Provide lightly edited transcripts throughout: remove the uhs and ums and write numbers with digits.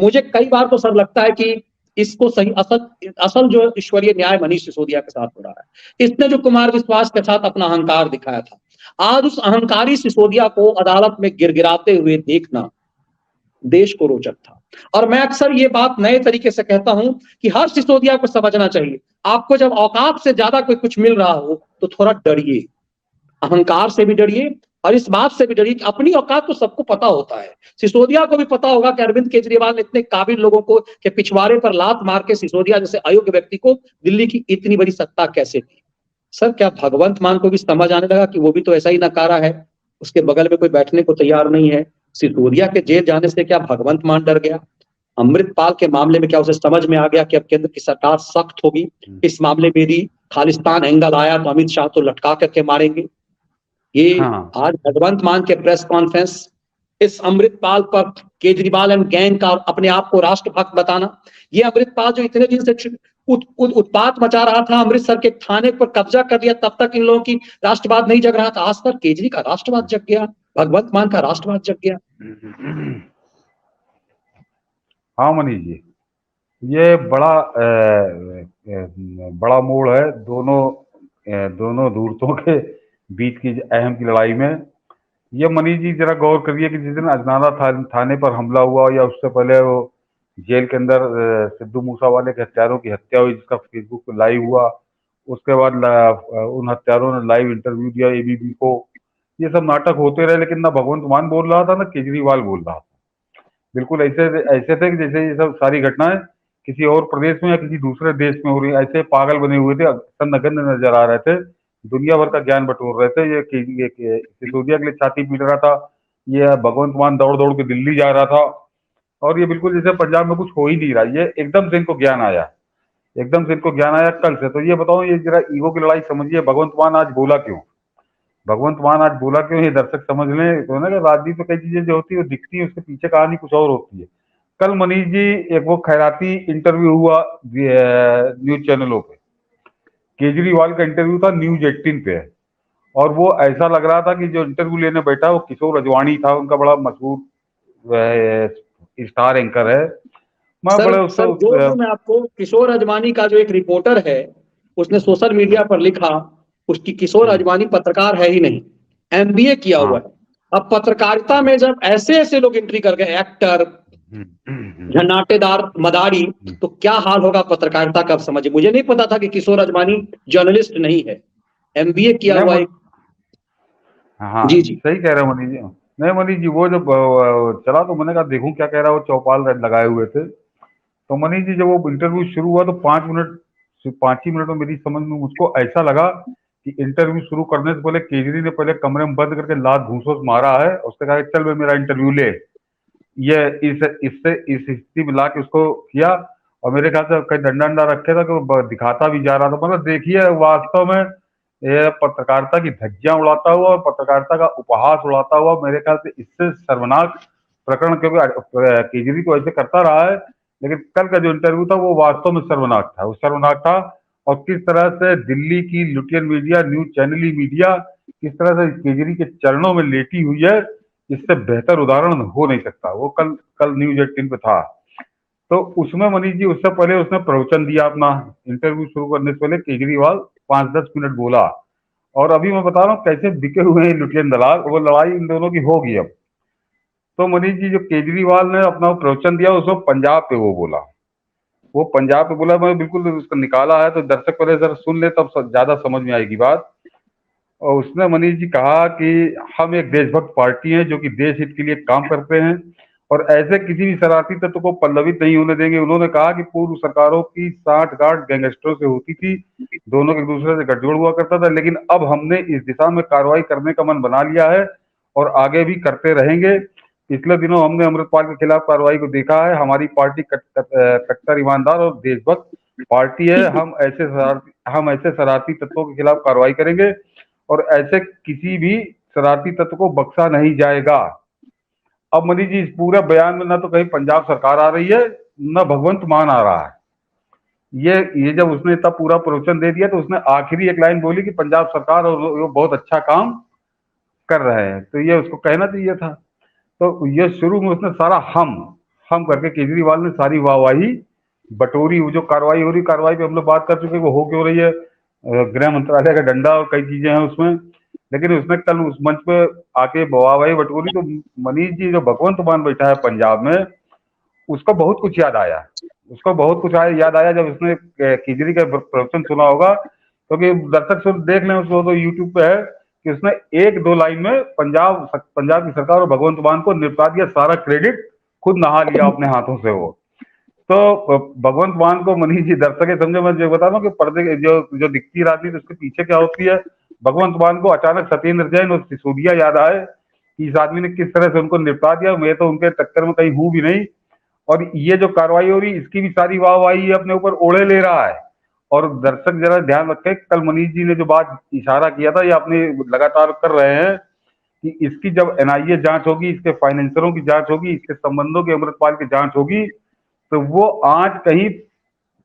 मुझे कई बार तो सर लगता है कि इसको सही असल असल जो ईश्वरीय न्याय मनीष सिसोदिया के साथ हो रहा है। इसने जो कुमार विश्वास के साथ अपना अहंकार दिखाया था, आज उस अहंकारी सिसोदिया को अदालत में गिड़गिड़ाते हुए देखना देश को रोचक था। और मैं अक्सर ये बात नए तरीके से कहता हूं कि हर सिसोदिया को समझना चाहिए, आपको जब औकात से ज्यादा कोई कुछ मिल रहा हो तो थोड़ा डरिए, अहंकार से भी डरिए और इस बात से भी डरिए कि अपनी औकात तो सबको पता होता है। सिसोदिया को भी पता होगा कि अरविंद केजरीवाल ने इतने काबिल लोगों को के पिछवाड़े पर लात मार के सिसोदिया जैसे अयोग्य व्यक्ति को दिल्ली की इतनी बड़ी सत्ता कैसे दी। सर क्या भगवंत मान को भी समझ आने लगा कि वो भी तो ऐसा ही नकारा है, उसके बगल में कोई बैठने को तैयार नहीं है। सिसोदिया के जेल जाने से क्या भगवंत मान डर गया? अमृतपाल के मामले में क्या उसे समझ में आ गया कि अब केंद्र की सरकार सख्त होगी, इस मामले में यदि खालिस्तान एंगल आया तो अमित शाह तो लटका करके मारेंगे। ये हाँ आज भगवंत मान के प्रेस कॉन्फ्रेंस, इस अमृतपाल पर केजरीवाल एंड गैंग का अपने आप को राष्ट्रभक्त बताना, ये अमृतपाल जो इतने दिन से उत्पात मचा रहा था, अमृतसर के थाने पर कब्जा कर लिया, तब तक इन लोगों की राष्ट्रवाद नहीं जग रहा था, आज तक केजरी का राष्ट्रवाद जग गया, भगवंत मान का राष्ट्रवाद जग गया। हाँ मनीष जी, ये बड़ा मोड़ है दोनों धूर्तों के बीच की अहम की लड़ाई में। ये मनीष जी जरा गौर करिए कि जिस दिन अजनाला थाने पर हमला हुआ या उससे पहले वो जेल के अंदर सिद्धू मूसावाले के हत्यारों की हत्या हुई, जिसका फेसबुक पर लाइव हुआ, उसके बाद उन हत्यारों ने लाइव इंटरव्यू दिया एबीपी को। ये सब नाटक होते रहे, लेकिन ना भगवंत मान बोल रहा था ना केजरीवाल बोल रहा था। बिल्कुल ऐसे थे कि जैसे ये सब सारी घटनाएं किसी और प्रदेश में या किसी दूसरे देश में हो रही, ऐसे पागल बने हुए थे, नगण्य नजर आ रहे थे, दुनिया भर का ज्ञान बटोर रहे थे। ये सिसोदिया के लिए छाती पीट रहा था, ये भगवंत मान दौड़ दौड़ के दिल्ली जा रहा था, और ये बिल्कुल जैसे पंजाब में कुछ हो ही नहीं रहा। ये एकदम से इनको ज्ञान आया, एकदम से इनको ज्ञान आया कल से। तो ये बताओ, ये जरा ईगो की लड़ाई समझिए, भगवंत मान आज बोला क्यों? भगवंत मान आज बोला क्यों, ये दर्शक समझ लें तो ना कि राजनीति में कई चीजें जो होती है वो दिखती है, उसके पीछे कहानी कुछ और होती है। कल मनीष जी एक वो खैराती इंटरव्यू हुआ न्यूज चैनलों पे, केजरीवाल का इंटरव्यू था न्यूज 18 पे, और वो ऐसा लग रहा था कि जो इंटरव्यू लेने बैठा वो किशोर अजवाणी था, उनका बड़ा मशहूर स्टार एंकर है। मैं बड़े सर जो मैं आपको किशोर अजवाणी का जो एक रिपोर्टर है, उसने सोशल मीडिया पर लिखा, उसकी किशोर अजवाणी पत्रकार है ही नहीं, एमबीए किया हुआ है। अब पत्रकारिता में जब ऐसे ऐसे लोग एंट्री कर गए, एक्टर, झन्नाटेदार, मदारी, तो क्या हाल होगा पत्रकारिता का? अब समझिए, मुझे नहीं पता था कि किशोर अजवाणी जर्नलिस्ट नहीं है, एमबीए किया हुआ एक। हाँ जी जी सही कह रहे हो मनीष जी। नहीं मनीष जी, वो जब चला तो मैंने कहा देखूं क्या कह रहा है, वो चौपाल लगाए हुए थे। तो मनीष जी जब वो इंटरव्यू शुरू हुआ तो 5 ही मिनट में मेरी समझ में मुझको ऐसा लगा कि इंटरव्यू शुरू करने से पहले केजरी ने पहले कमरे में बंद करके लात घूंसोस मारा है, उसने कहा चल वे मेरा इंटरव्यू ले। ये इस स्थिति में ला के उसको किया, और मेरे ख्याल से कहीं डंडा डंडा रखे था कि वो दिखाता भी जा रहा था। मतलब देखिए वास्तव में ये पत्रकारिता की धज्जियां उड़ाता हुआ और पत्रकारिता का उपहास उड़ाता हुआ, मेरे ख्याल से इससे सर्वनाक प्रकरण, क्योंकि केजरी तो ऐसे करता रहा है, लेकिन कल का जो इंटरव्यू था वो वास्तव में सर्वनाक था। वो सर्वनाक था, और किस तरह से दिल्ली की लुटियन मीडिया, न्यूज चैनली मीडिया किस तरह से केजरी के चरणों में लेटी हुई है, इससे बेहतर उदाहरण हो नहीं सकता। वो कल न्यूज 18 पे था। तो उसमें मनीष जी उससे पहले उसने प्रवचन दिया अपना, इंटरव्यू शुरू करने से पहले केजरीवाल 5-10 मिनट बोला, और अभी मैं बता रहा हूँ कैसे बिके हुए हैं लुटियन दलाल। वो लड़ाई इन दोनों की होगी अब। तो मनीष जी जो केजरीवाल ने अपना प्रवचन दिया उसमें पंजाब पे वो बोला, वो पंजाब पे बोला, मैं बिल्कुल उसको निकाला है तो दर्शक पहले जरा सुन ले, तब ज्यादा समझ में आएगी बात। और उसने मनीष जी कहा कि हम एक देशभक्त पार्टी हैं जो कि देश हित के लिए काम करते हैं, और ऐसे किसी भी शरारती तत्व को पल्लवित नहीं होने देंगे। उन्होंने कहा कि पूर्व सरकारों की साठगांठ गैंगस्टरों से होती थी, दोनों एक दूसरे से गठजोड़ हुआ करता था, लेकिन अब हमने इस दिशा में कार्रवाई करने का मन बना लिया है और आगे भी करते रहेंगे। पिछले दिनों हमने अमृतपाल के खिलाफ कार्रवाई को देखा है। हमारी पार्टी कट्टर ईमानदार और देशभक्त पार्टी है। हम ऐसे शरारती तत्वों के खिलाफ कार्रवाई करेंगे, और ऐसे किसी भी शरारती तत्व को बख्शा नहीं जाएगा। अब मनीष जी इस पूरे बयान में ना तो कहीं पंजाब सरकार आ रही है, न भगवंत मान आ रहा है। ये जब उसने इतना पूरा प्रवचन दे दिया तो उसने आखिरी एक लाइन बोली कि पंजाब सरकार और वो बहुत अच्छा काम कर रहे हैं, तो ये उसको कहना चाहिए था। तो ये शुरू में उसने सारा हम करके केजरीवाल ने सारी वाहवाही बटोरी। वो जो कार्रवाई हो रही, कार्रवाई पे हम लोग बात कर चुके हैं, वो हो क्यों रही है, गृह मंत्रालय का डंडा और कई चीजें हैं उसमें। लेकिन उसने कल उस मंच पे आके वाहवाही बटोरी तो मनीष जी, जो भगवंत मान बैठा है पंजाब में, उसको बहुत कुछ याद आया। उसको बहुत कुछ याद आया जब उसने केजरी का प्रवचन सुना होगा, क्योंकि दर्शक सुन देख लें उसको, तो यूट्यूब पे है कि उसने एक दो लाइन में पंजाब की सरकार और भगवंत मान को निपटा दिया, सारा क्रेडिट खुद नहा लिया अपने हाथों से वो। तो भगवंत मान को मनीष जी दर्शक है, समझो मैं जो बता रहा हूँ कि पर्दे के जो जो दिखती है राजनीति उसके पीछे क्या होती है। भगवंत मान को अचानक सत्येंद्र जैन और सिसोदिया याद आए कि इस आदमी ने किस तरह से उनको निपटा दिया, मैं तो उनके टक्कर में कहीं हूं भी नहीं। और ये जो कार्रवाई हो रही इसकी भी सारी वाहवाही अपने ऊपर ओढ़े ले रहा है। और दर्शक जरा ध्यान रखें, कल मनीष जी ने जो बात इशारा किया था, ये अपने लगातार कर रहे हैं कि इसकी जब एनआईए जांच होगी, इसके फाइनेंसरों की जांच होगी, इसके संबंधों की अमृतपाल की जांच होगी, तो वो आज कहीं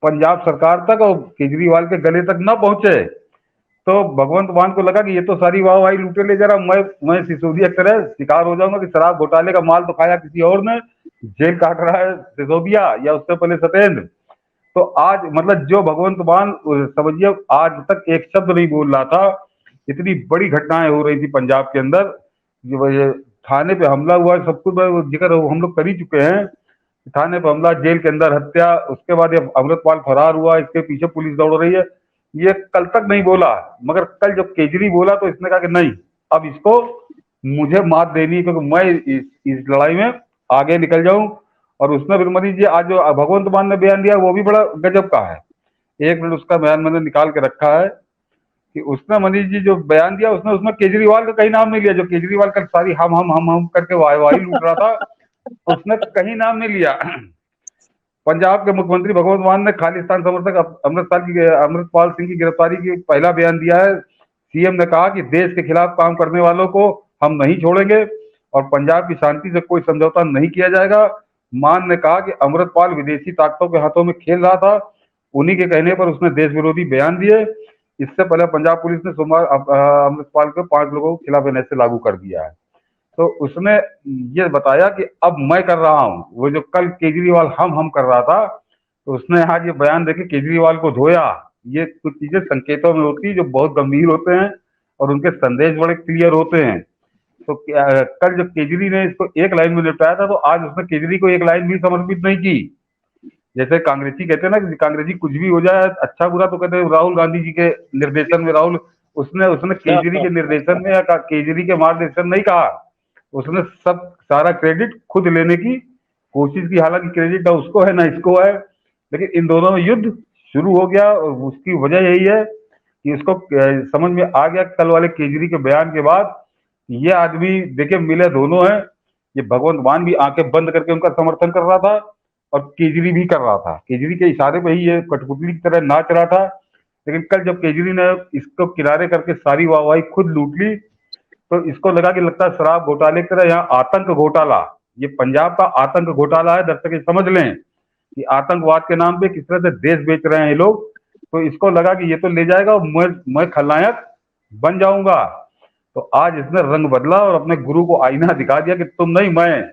पंजाब सरकार तक और केजरीवाल के गले तक न पहुंचे। तो भगवंत मान को लगा कि ये तो सारी वाहवाही लूटे ले जा रहा, मैं सिसोदिया की तरह शिकार हो जाऊंगा कि शराब घोटाले का माल तो खाया किसी और ने, जेल काट रहा है सिसोदिया या उससे पहले सत्येंद्र। तो आज मतलब जो भगवंत मान समझिए आज तक एक शब्द नहीं बोल रहा था। इतनी बड़ी घटनाएं हो रही थी पंजाब के अंदर, ये थाने पे हमला हुआ, सब कुछ जिक्र हम लोग कर ही चुके हैं। थाने पर हमला, जेल के अंदर हत्या, उसके बाद ये अमृतपाल फरार हुआ, इसके पीछे पुलिस दौड़ रही है। ये कल तक नहीं बोला, मगर कल जब केजरी बोला तो इसने कहा कि नहीं, अब इसको मुझे मात देनी है, क्योंकि मैं इस लड़ाई में आगे निकल जाऊं। और उसने फिर मनीष जी आज जो भगवंत मान ने बयान दिया वो भी बड़ा गजब का है। एक मिनट उसका बयान मैंने निकाल के रखा है कि उसने मनीष जी जो बयान दिया, उसने उसमें केजरीवाल का कहीं नाम नहीं लिया। जो केजरीवाल कल सारी हम करके वाहवाही लूट रहा था, उसने कहीं नाम नहीं लिया। पंजाब के मुख्यमंत्री भगवंत मान ने खालिस्तान समर्थक अमृतपाल सिंह की गिरफ्तारी की पहला बयान दिया है। सीएम ने कहा कि देश के खिलाफ काम करने वालों को हम नहीं छोड़ेंगे और पंजाब की शांति से कोई समझौता नहीं किया जाएगा। मान ने कहा कि अमृतपाल विदेशी ताकतों के हाथों में खेल रहा था, उन्हीं के कहने पर उसने देश विरोधी बयान दिए। इससे पहले पंजाब पुलिस ने सोमवार अमृतपाल के 5 लोगों के खिलाफ एनआईए लागू कर दिया है। तो उसने ये बताया कि अब मैं कर रहा हूं वो जो कल केजरीवाल हम कर रहा था, तो उसने आज ये बयान देके केजरीवाल को धोया। ये कुछ चीजें संकेतों में होती है जो बहुत गंभीर होते हैं और उनके संदेश बड़े क्लियर होते हैं। तो कल जब केजरी ने इसको एक लाइन में निपटाया था, तो आज उसने केजरी को एक लाइन भी समर्पित नहीं की। जैसे कांग्रेसी कहते हैं ना कि कांग्रेसी कुछ भी हो जाए अच्छा बुरा तो कहते हैं राहुल गांधी जी के निर्देशन में, राहुल उसने उसने केजरी के निर्देशन में या केजरी के मार्गदर्शन नहीं कहा, उसने सब सारा क्रेडिट खुद लेने की कोशिश की। हालांकि क्रेडिट ना उसको है ना इसको है, लेकिन इन दोनों में युद्ध शुरू हो गया। और उसकी वजह यही है कि इसको समझ में आ गया कल वाले केजरी के बयान के बाद, ये आदमी देखिए मिले दोनों हैं। ये भगवंत मान भी आंखें बंद करके उनका समर्थन कर रहा था और केजरी भी कर रहा था, केजरी के इशारे पे ही ये कठपुतली की तरह नाच रहा था। लेकिन कल जब केजरी ने इसको किनारे करके सारी वाहवाही खुद लूट ली, तो इसको लगा कि लगता है शराब घोटाले की तरह यहाँ आतंक घोटाला, ये पंजाब का आतंक घोटाला है। दर्शक समझ लें कि आतंकवाद के नाम पे किस तरह से देश बेच रहे हैं ये लोग। तो इसको लगा कि ये तो ले जाएगा और मैं खलनायक बन जाऊंगा। तो आज इसने रंग बदला और अपने गुरु को आईना दिखा दिया कि तुम नहीं, मैं,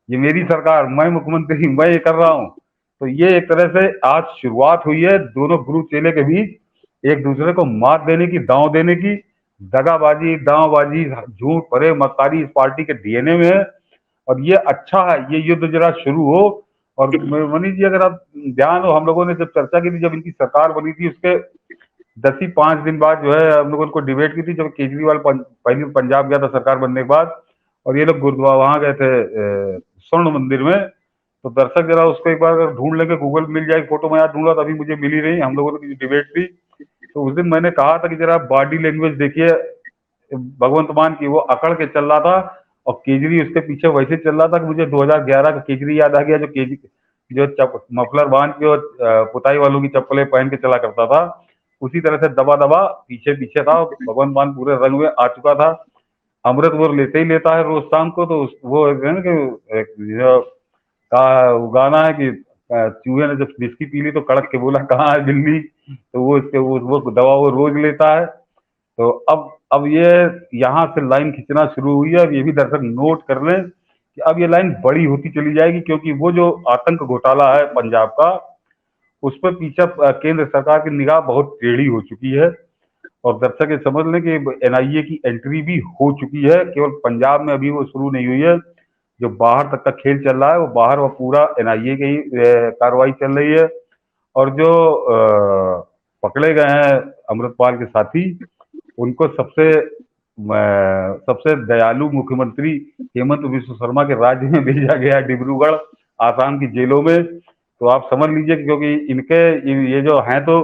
ये मेरी सरकार, मैं मुख्यमंत्री, मैं ये कर रहा हूं। तो ये एक तरह से आज शुरुआत हुई है दोनों गुरु चेले के बीच एक दूसरे को मात देने की, दांव देने की। दगाबाजी, दांवबाजी, झूठ परे मक्कारी इस पार्टी के डीएनए में है और ये अच्छा है ये युद्ध जरा शुरू हो। और मनीष जी अगर आप ध्यान हो, हम लोगों ने जब चर्चा की थी, जब इनकी सरकार बनी थी उसके 5 दिन बाद जो है हम लोगों ने डिबेट की थी, जब केजरीवाल पहले पंजाब गया था सरकार बनने के बाद, और ये लोग गुरुद्वारा वहां गए थे स्वर्ण मंदिर में। तो दर्शक जरा उसको एक बार अगर ढूंढ लेंगे, गूगल मिल जाएगी फोटो, मैं आज ढूंढा था अभी मुझे मिली नहीं, हम लोगों की डिबेट थी। तो उस दिन मैंने कहा था कि जरा बॉडी लैंग्वेज देखिए भगवंत मान की, वो अकड़ के चल रहा था और केजरी उसके पीछे वैसे चल रहा था कि मुझे 2011 का केजरी याद आ गया, जो केजरी जो मफलर बांध के और पुताई वालों की चप्पलें पहन के चला करता था, उसी तरह से दबा दबा पीछे पीछे था। भगवंत मान पूरे रंग में आ चुका था। अमृत वो लेते ही लेता है रोज शाम को, तो वो है ना कि का गाना है कि चूहे ने जब विस्की पी ली तो कड़क के बोला कहाँ है बिल्ली, तो वो इसके वो दवा वो रोज लेता है। तो अब ये यहाँ से लाइन खींचना शुरू हुई है। अब ये भी दर्शक नोट कर लें कि अब ये लाइन बड़ी होती चली जाएगी, क्योंकि वो जो आतंक घोटाला है पंजाब का, उस पर पीछे केंद्र सरकार की निगाह बहुत टेढ़ी हो चुकी है। और दर्शक ये समझ लें कि एनआईए की एंट्री भी हो चुकी है, केवल पंजाब में अभी वो शुरू नहीं हुई है। जो बाहर तक का खेल चल रहा है वो बाहर वो पूरा एनआईए की कार्रवाई चल रही है। और जो पकड़े गए हैं अमृतपाल के साथी, उनको सबसे दयालु मुख्यमंत्री हेमंत बिस्व शर्मा के राज्य में भेजा गया, डिब्रूगढ़ आसाम की जेलों में। तो आप समझ लीजिए कि क्योंकि ये जो हैं तो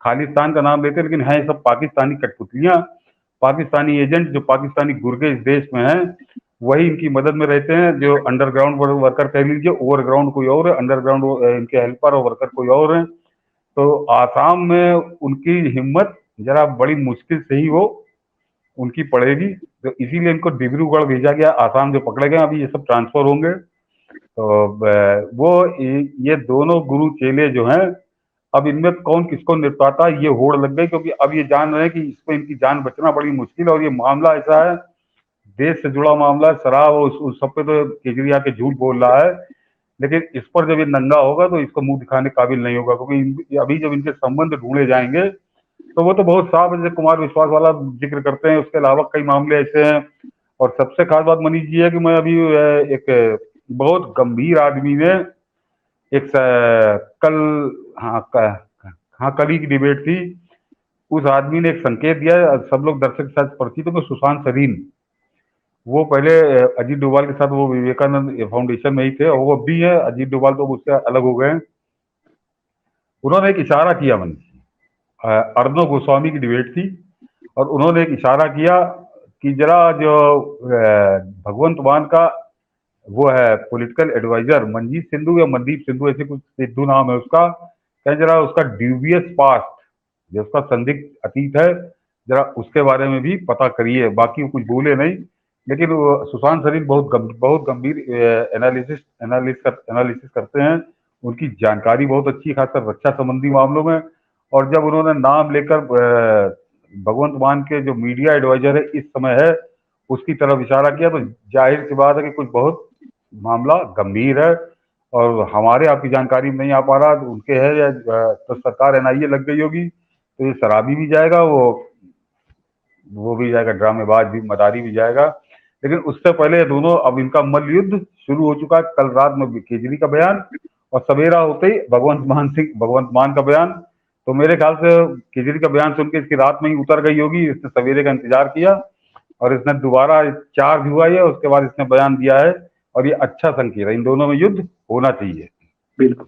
खालिस्तान का नाम लेते हैं, लेकिन हैं सब पाकिस्तानी कठपुतलियां, पाकिस्तानी एजेंट जो पाकिस्तानी गुर्गे इस देश में हैं, वही इनकी मदद में रहते हैं। जो अंडरग्राउंड वर्कर कह लीजिए, ओवरग्राउंड कोई और है, अंडरग्राउंड इनके हेल्पर और वर्कर कोई और हैं। तो आसाम में उनकी हिम्मत जरा बड़ी मुश्किल से ही वो उनकी पड़ेगी। तो इसीलिए इनको डिब्रूगढ़ भेजा गया। आसाम जो पकड़े गए अभी ये सब ट्रांसफर होंगे। तो वो ये दोनों गुरु चेले जो हैं, अब इनमें कौन किसको निपटाता है ये होड़ लग गई, क्योंकि अब ये जान रहे हैं कि इसको इनकी जान बचना बड़ी मुश्किल है। और ये मामला ऐसा है, देश से जुड़ा मामला है, शराब उस सब पे तो केजरीवाल के झूठ बोल रहा है, लेकिन इस पर जब ये नंगा होगा तो इसको मुंह दिखाने काबिल नहीं होगा। क्योंकि अभी जब इनके संबंध ढूंढे जाएंगे तो वो तो बहुत साफ है, जैसे कुमार विश्वास वाला जिक्र करते हैं, उसके अलावा कई मामले ऐसे हैं। और सबसे खास बात मनीष जी है कि मैं अभी एक बहुत गंभीर आदमी ने कल, हाँ कल ही की डिबेट थी, उस आदमी ने एक संकेत दिया, सब लोग दर्शक के साथ परिचित हो, सुशांत सरीन। वो पहले अजीत डोभाल के साथ वो विवेकानंद फाउंडेशन में ही थे, और वो अब भी है। अजीत डोभाल तो उससे अलग हो गए। उन्होंने एक इशारा किया अर्णव गोस्वामी की डिबेट थी, और उन्होंने एक इशारा किया कि जरा जो भगवंत मान का वो है पॉलिटिकल एडवाइजर मनजीत सिंधु या मनदीप सिंधु, ऐसे कुछ सिद्धू नाम है उसका, कहें जरा उसका ड्यूबियस पास्ट, जो उसका संदिग्ध अतीत है, जरा उसके बारे में भी पता करिए। बाकी वो कुछ बोले नहीं, लेकिन सुशांत सरीन बहुत गंभीर एनालिसिस करते हैं। उनकी जानकारी बहुत अच्छी, खासकर रक्षा संबंधी मामलों में। और जब उन्होंने नाम लेकर भगवंत मान के जो मीडिया एडवाइजर है इस समय है, उसकी तरफ इशारा किया, तो जाहिर सी बात है कि कुछ बहुत मामला गंभीर है और हमारे आपकी जानकारी में नहीं आ पा रहा। तो उनके है या तो सरकार एनआईए लग गई होगी, तो ये शराबी भी जाएगा, वो भी जाएगा, ड्रामेबाज भी, मदारी भी जाएगा। लेकिन उससे पहले दोनों, अब इनका मल्ल युद्ध शुरू हो चुका है। कल रात में केजरी का बयान और सवेरा होते ही भगवंत मान का बयान। तो मेरे ख्याल से केजरी का बयान सुन के इसकी रात में ही उतर गई होगी, इसने सवेरे का इंतजार किया और इसने दोबारा चार्ज हुआ है, उसके बाद इसने बयान दिया है। और ये अच्छा संकेत है, इन दोनों में युद्ध होना चाहिए। बिल्कुल।